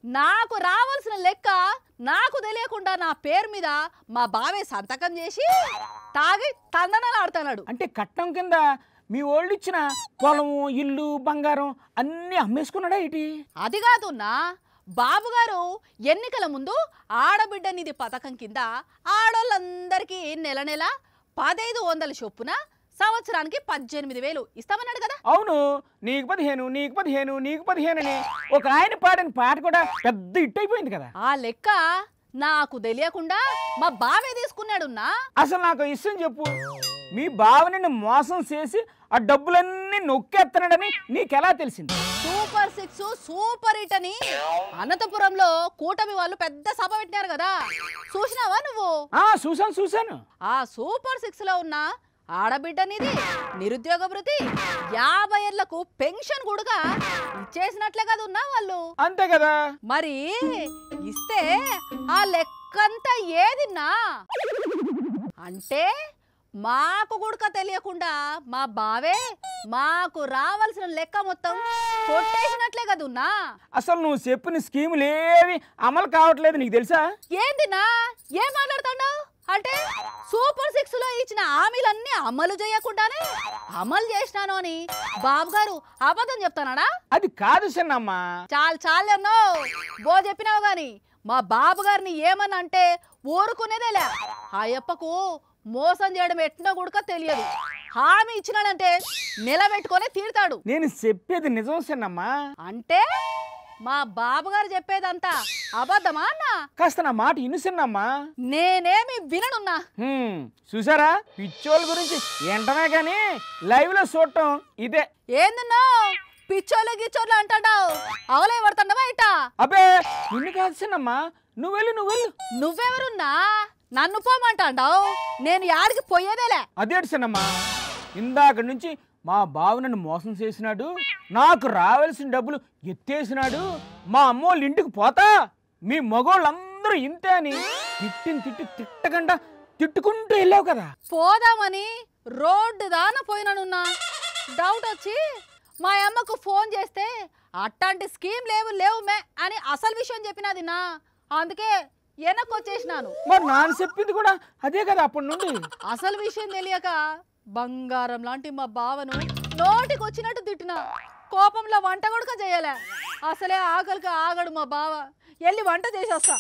నాకు రావాల్సిన లెక్క నాకు తెలియకుండా నా పేరు మీద మా బావే సంతకం చేసి తాగి తందనాలు ఆడుతున్నాడు. అంటే కట్నం కింద మీ ఓళ్ళు ఇచ్చిన పొలము ఇల్లు బంగారం అన్నీ అమ్మేసుకున్నాడా ఏంటి? అది కాదున్నా, బాబుగారు ఎన్నికల ముందు ఆడబిడ్డ నిధి పథకం కింద ఆడోళ్ళందరికీ నెల నెల 1500 చొప్పున సంవత్సరానికి 18,000 ఇస్తామన్నాడు కదా. అవును, నీకు 15 నీకు 15 నీకు 15 అని ఒక ఆయన పాడిన పాట కూడా పెద్ద హిట్ అయిపోయింది కదా. ఆ లెక్క నాకు తెలియకుండా మా బావే తీసుకున్నాడున్నా. అసలు నాకు ఇష్టం చెప్పు, మీ బావ నిన్ను మోసం చేసి ఆ డబ్బులన్నీ నొక్కేస్తున్నాడని నీకెలా తెలిసింది? సూపర్ 6 సూపర్ హిట్ అని అనంతపురంలో కూటమి వాళ్ళు పెద్ద సభ పెట్టినారు కదా, చూసినావా నువ్వు? చూశాను. ఆ సూపర్ 6 లో ఉన్న ఆడబిడ్డ నిధి, నిరుద్యోగ భృతి, 50 ఏళ్లకు పెన్షన్ కూడా ఇచ్చేసినట్లే కదా ఉన్నా వాళ్ళు. అంతే కదా. మరి ఇస్తే ఆ లెక్కంతా ఏదిన్నా అంటే మాకు గుడక తెలియకుండా మా బావే మాకు రావాల్సిన లెక్క మొత్తం కొట్టేసినట్లే కదున్నా. అసలు నువ్వు చెప్పిన స్కీములు ఏవి అమలు కావట్లేదు, నీకు తెలుసా? ఏందిన్నా ఏం మాట్లాడుతున్నావు? అంటే సూపర్ 6 లో ఇచ్చిన హామీలన్నీ అమలు చేయకుండానే అమలు చేసినాను అని బాబు గారు అబద్ధం చెప్తానాడా? అది కాదు చిన్నమ్మ. చాలే బో చెప్పినావు గాని మా బాబు గారిని ఏమని అంటే ఊరుకునేదేలే. అయ్యప్పకు మోసం చేయడం ఎట్టినా కూడా తెలియదు. హామీ ఇచ్చినాడంటే నిలబెట్టుకొని తీరుతాడు. నేను చెప్పేది నిజం చిన్నమ్మ. అంటే మా బాబుగారు చెప్పేదంతా అబద్ధమా అన్న? కాస్త నా మాట ఇను చిన్నమ్మా. నేనేమి విననున్నా. చూసారా, పిచ్చోళ్ళ గురించి ఎంటనే గాని లైవ్ లో చూడటం ఇదే. ఏందన్నా పిచ్చోళ్ళు గిచ్చోళ్ళు అంటాడావు? అవలే పడుతుండవా ఇట? అబ్బే నిన్ను కాదు చిన్నమ్మా, నువ్వు వెళ్ళు. నువ్వెవరున్నా నన్ను పోమంటాడావు? నేను యాడికి పోయేదేలే. అదేంటి చిన్నమ్మా, ఇందాక నుంచి మా బావ నన్ను మోసం చేసినాడు, నాకు రావాల్సిన డబ్బులు ఎత్తేసినాడు, మా అమ్మోళ్ళ ఇంటికి పోతా, మీ మగోళ్ళందరూ ఇంతే అని తిట్టకుండా తిట్టుకుంటూ వెళ్ళావు కదా. పోదామని రోడ్డు దాన పోయినానున్నా. డౌట్ వచ్చి మా అమ్మకు ఫోన్ చేస్తే అట్లాంటి స్కీమ్ లేవు మే అని అసలు విషయం చెప్పినది నా. అందుకే వెనక్కి వచ్చేసినాను. మరి నాన్న చెప్పింది కూడా అదే కదా అప్పటి నుండి. అసలు విషయం తెలియక బంగారం లాంటి మా బావను నోటికి వచ్చినట్టు తిట్టినా. కోపంలో వంట కూడా చేయలే. అసలే ఆకలికి ఆగడు మా బావ. వెళ్ళి వంట చేసేస్తా.